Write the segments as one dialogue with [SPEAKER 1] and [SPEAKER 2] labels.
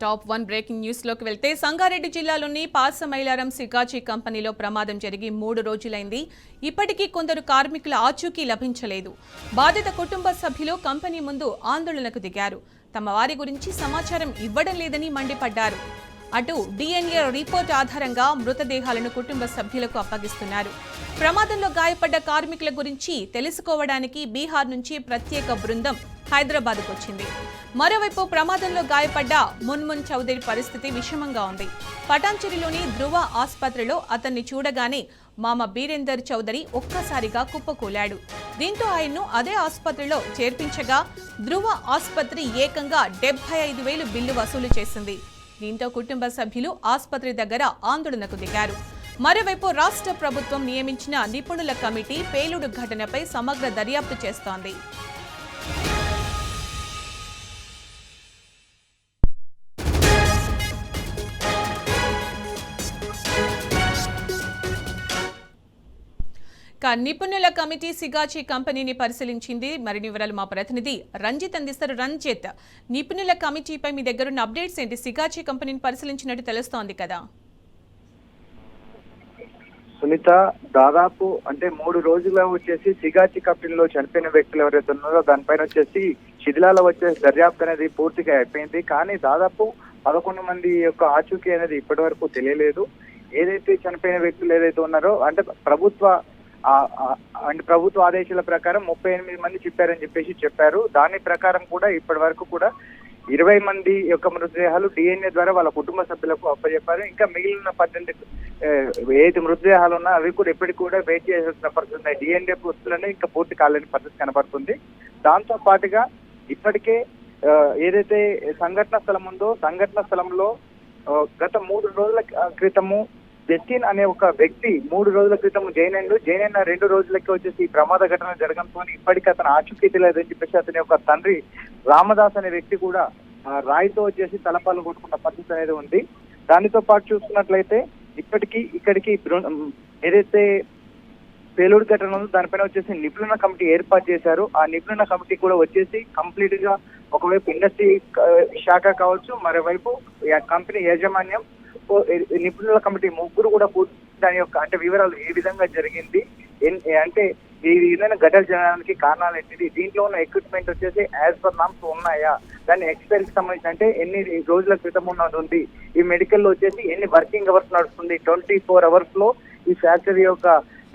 [SPEAKER 1] Top 1 breaking news లోకి వెళ్తే సంగారెడ్డి జిల్లాలోని పాసమైలారం సికాచి కంపెనీలో ప్రమాదం జరిగి 3 రోజులైంది. ఇప్పటికీ కొందరు కార్మికుల ఆచూకీ లభించలేదు. బాధిత కుటుంబ సభ్యులు కంపెనీ ముందు ఆందోళనకు దిగారు. తమ వారి గురించి సమాచారం ఇవ్వడం లేదని మండిపడ్డారు. అటు డిఎన్ఏ రిపోర్ట్ ఆధారంగా మృతదేహాలను కుటుంబ సభ్యులకు అప్పగిస్తున్నారు. ప్రమాదంలో గాయపడ్డ కార్మికుల గురించి తెలుసుకోవడానికి బీహార్ నుంచి ప్రత్యేక బృందం హైదరాబాద్కు వచ్చింది. మరోవైపు ప్రమాదంలో గాయపడ్డ మున్మున్ చౌదరి పరిస్థితి విషమంగా ఉంది. పటాన్చెరులోని ధృవ ఆసుపత్రిలో అతన్ని చూడగానే మామ బీరేందర్ చౌదరి ఒక్కసారిగా కుప్పకూలాడు. దీంతో ఆయన్ను అదే ఆసుపత్రిలో చేర్పించగా ధృవ ఆసుపత్రి ఏకంగా 75,000 బిల్లు వసూలు చేసింది. దీంతో కుటుంబ సభ్యులు ఆసుపత్రి దగ్గర ఆందోళనకు దిగారు. మరోవైపు రాష్ట్ర ప్రభుత్వం నియమించిన నిపుణుల కమిటీ పేలుడు ఘటనపై సమగ్ర దర్యాప్తు చేస్తోంది. నిపుణుల కమిటీ సిగాచి కంపెనీని పరిశీలించింది. మరిన్ని వివరాలు మా ప్రతినిధి రంజిత్ అందిస్తారు. రంజిత్, నిపుణుల కమిటీపై మీ దగ్గరున్న అప్డేట్స్ ఏంటి? సిగాచి కంపెనీని పరిశీలించినట్టు తెలుస్తోంది కదా.
[SPEAKER 2] సునీత, దాదాపు అంటే 3 రోజుల్లో వచ్చేసి సిగాచి కంపెనీలో చనిపోయిన వ్యక్తులు ఎవరైతే ఉన్నారో దానిపైన వచ్చేసి శిథిలాల వచ్చేసి దర్యాప్తు అనేది పూర్తిగా అయిపోయింది. కానీ దాదాపు 11 మంది యొక్క ఆచూకీ అనేది ఇప్పటి వరకు తెలియలేదు. ఏదైతే చనిపోయిన వ్యక్తులు ఏదైతే ఉన్నారో అంటే ప్రభుత్వ ఆదేశాల ప్రకారం 38 మంది చెప్పారని చెప్పారు. దాని ప్రకారం కూడా ఇప్పటి వరకు కూడా 20 మంది యొక్క మృతదేహాలు డిఎన్ఏ ద్వారా వాళ్ళ కుటుంబ సభ్యులకు అప్పచెప్పారు. ఇంకా మిగిలిన 18 మృతదేహాలు ఉన్నా అవి కూడా ఇప్పటికి కూడా వెయిట్ చేయాల్సిన పరిస్థితి ఉన్నాయి. డిఎన్ఏ వస్తువులనే ఇంకా పూర్తి కాలేని పరిస్థితి కనబడుతుంది. దాంతో పాటుగా ఇప్పటికే ఏదైతే సంఘటన స్థలం ఉందో సంఘటన స్థలంలో గత 3 రోజుల క్రితము జస్టిన్ అనే ఒక వ్యక్తి 3 రోజుల క్రితం జైన్ అయిన 2 రోజులకి వచ్చేసి ఈ ప్రమాద ఘటన జరగడంతో ఇప్పటికీ అతను ఆచూకీ తెలియదని చెప్పేసి అతని యొక్క తండ్రి రామదాస్ అనే వ్యక్తి కూడా రాయితో వచ్చేసి తలపాలు కొట్టుకున్న పరిస్థితి అనేది ఉంది. దానితో పాటు చూసుకున్నట్లయితే ఇక్కడికి ఏదైతే పేలుడు ఘటన ఉందో దానిపైన వచ్చేసి నిపుణుల కమిటీ ఏర్పాటు చేశారు. ఆ నిపుణుల కమిటీ కూడా వచ్చేసి కంప్లీట్ గా ఒకవైపు ఇండస్ట్రీ శాఖ కావచ్చు, మరోవైపు కంపెనీ యాజమాన్యం, నిపుణుల కమిటీ ముగ్గురు కూడా దాని యొక్క అంటే వివరాలు ఏ విధంగా జరిగింది, అంటే ఈ విధమైన ఘటన జరగడానికి కారణాలు ఏంటిది, దీంట్లో ఉన్న ఎక్విప్మెంట్ వచ్చేసి యాజ్ పర్ నామ్స్ ఉన్నాయా, దాని ఎక్స్పైరీకి సంబంధించి అంటే ఎన్ని రోజుల క్రితం ఉన్నది ఉంది, ఈ మెడికల్ లో వచ్చేసి ఎన్ని వర్కింగ్ అవర్స్ నడుస్తుంది, 24 hours లో ఈ ఫ్యాక్టరీ యొక్క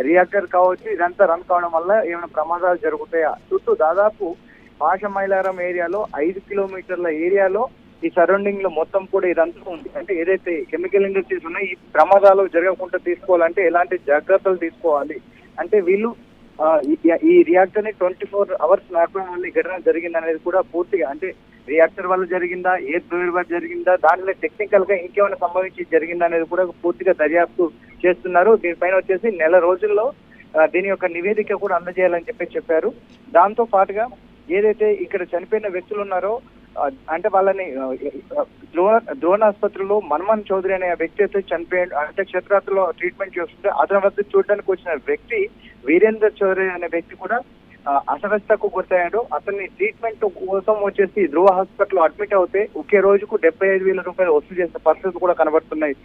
[SPEAKER 2] రియాక్టర్ కావచ్చు ఇదంతా రన్ కావడం వల్ల ఏమైనా ప్రమాదాలు జరుగుతాయా. చుట్టూ దాదాపు పాషమైలారం ఏరియాలో 5 కిలోమీటర్ల ఏరియాలో ఈ సరౌండింగ్ లో మొత్తం కూడా ఇదంతా ఉంది. అంటే ఏదైతే కెమికల్ ఇండస్ట్రీస్ ఉన్నాయో ఈ ప్రమాదాలు జరగకుండా తీసుకోవాలంటే ఎలాంటి జాగ్రత్తలు తీసుకోవాలి అంటే వీళ్ళు ఈ రియాక్టర్ ని 24 hours నడపడం వల్ల ఈ ఘటన జరిగింది అనేది కూడా పూర్తిగా అంటే రియాక్టర్ వల్ల జరిగిందా, ఎయిర్ ప్యూరిఫైయర్ వల్ల జరిగిందా, దాంట్లో టెక్నికల్ గా ఇంకేమైనా సంభవించి జరిగిందా అనేది కూడా పూర్తిగా దర్యాప్తు చేస్తున్నారు. దీనిపైన వచ్చేసి 1 నెల రోజుల్లో దీని యొక్క నివేదిక కూడా అందజేయాలని చెప్పారు. దాంతో పాటుగా ఏదైతే ఇక్కడ చనిపోయిన వ్యక్తులు ఉన్నారో అంటే వాళ్ళని ద్రోణ ఆసుపత్రిలో మన్మోహన్ చౌదరి అనే వ్యక్తి అయితే చనిపోయాడు. అంటే క్షేత్రాత్రలో ట్రీట్మెంట్ చేస్తుంటే అతని వద్ద చూడడానికి వచ్చిన వ్యక్తి వీరేందర్ చౌదరి అనే వ్యక్తి కూడా అస్వస్థకు గురయ్యాడు. అతన్ని ట్రీట్మెంట్ కోసం వచ్చేసి ధృవ హాస్పిటల్ అడ్మిట్ అవుతే ఒకే రోజుకు 75,000 రూపాయలు వసూలు చేసే పరిస్థితులు కూడా కనబడుతున్నాయి.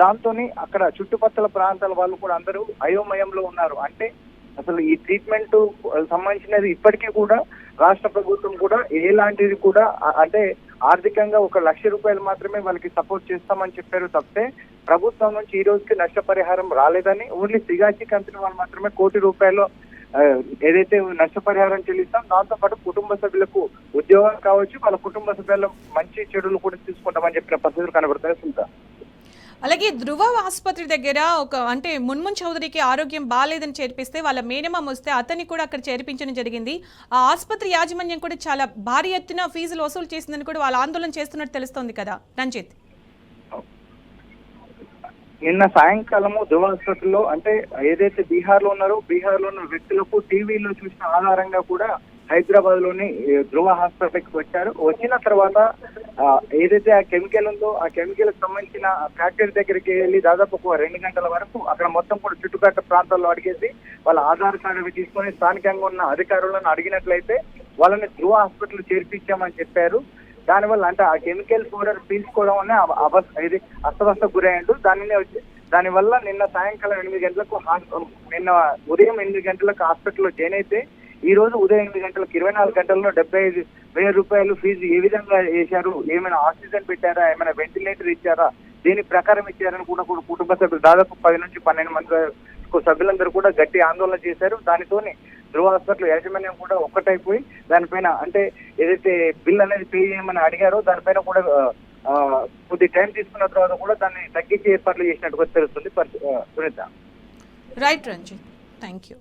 [SPEAKER 2] దాంతో అక్కడ చుట్టుపక్కల ప్రాంతాల వాళ్ళు కూడా అందరూ అయోమయంలో ఉన్నారు. అంటే అసలు ఈ ట్రీట్మెంట్ సంబంధించినది ఇప్పటికీ కూడా రాష్ట్ర ప్రభుత్వం కూడా ఎలాంటిది కూడా అంటే ఆర్థికంగా 1,00,000 రూపాయలు మాత్రమే వాళ్ళకి సపోర్ట్ చేస్తామని చెప్పారు తప్పితే ప్రభుత్వం నుంచి ఈ రోజుకి నష్టపరిహారం రాలేదని ఓన్లీ సిగాచి కంపెనీ వాళ్ళు మాత్రమే 1 కోటి రూపాయలు ఏదైతే నష్టపరిహారం చెల్లిస్తాం, దాంతో పాటు కుటుంబ సభ్యులకు ఉద్యోగాలు కావచ్చు వాళ్ళ కుటుంబ సభ్యుల మంచి చెడులు కూడా తీసుకుంటామని చెప్పిన పరిస్థితులు కనబడుతున్నాయి. సుంత
[SPEAKER 1] అలాగే ధృవ ఆసుపత్రి దగ్గర అంటే మున్మున్ చౌదరికి ఆరోగ్యం బాగాలేదని చేర్పిస్తే వాళ్ళ మేనమామ వస్తే అతన్ని కూడా అక్కడ చేర్పించడం జరిగింది. ఆ ఆసుపత్రి యాజమాన్యం కూడా చాలా భారీ ఎత్తున ఫీజులు వసూలు చేసిందని కూడా వాళ్ళు ఆందోళన చేస్తున్నట్టు తెలుస్తోంది కదా రంజిత్.
[SPEAKER 2] నిన్న సాయంకాలము ధృవ ఆసుపత్రిలో అంటే ఏదైతే బీహార్ లో ఉన్న వ్యక్తులకు టీవీలో చూసిన ఆధారంగా కూడా హైదరాబాద్ లోని ధృవ హాస్పిటల్కి వచ్చారు. వచ్చిన తర్వాత ఏదైతే ఆ కెమికల్ ఉందో ఆ కెమికల్ కి సంబంధించిన ఫ్యాక్టరీ దగ్గరికి వెళ్ళి దాదాపు 2 గంటల వరకు అక్కడ మొత్తం కూడా చుట్టుపక్కల ప్రాంతాల్లో అడిగేసి వాళ్ళ ఆధార్ కార్డు తీసుకొని స్థానికంగా ఉన్న అధికారులను అడిగినట్లయితే వాళ్ళని ధృవ హాస్పిటల్ చేర్పించామని చెప్పారు. దానివల్ల అంటే ఆ కెమికల్ పౌడర్ పీల్చుకోవడం వల్ల ఇది అస్తవ్యస్త గురయ్యాడు. దానివల్ల నిన్న సాయంకాలం 8 గంటలకు నిన్న ఉదయం 8 గంటలకు హాస్పిటల్లో జాయిన్ అయితే ఈ రోజు ఉదయం 8 గంటలకు 24 గంటల్లో 75,000 రూపాయలు ఫీజు ఏ విధంగా వేశారు, ఏమైనా ఆక్సిజన్ పెట్టారా, ఏమైనా వెంటిలేటర్ ఇచ్చారా, దీని ప్రకారం ఇచ్చారని కూడా కుటుంబ సభ్యులు దాదాపు 10 నుంచి 12 మంది సభ్యులందరూ కూడా గట్టి ఆందోళన చేశారు. దానితోని ధృవ హాస్పిటల్ యాజమాన్యం కూడా ఒక్కటైపోయి దానిపైన అంటే ఏదైతే బిల్ అనేది పే చేయమని అడిగారో దానిపైన కూడా కొద్ది టైం తీసుకున్న తర్వాత కూడా దాన్ని తగ్గించే ఏర్పాట్లు చేసినట్టుగా తెలుస్తుంది. Sunitha.
[SPEAKER 1] Right Ranjith, thank you.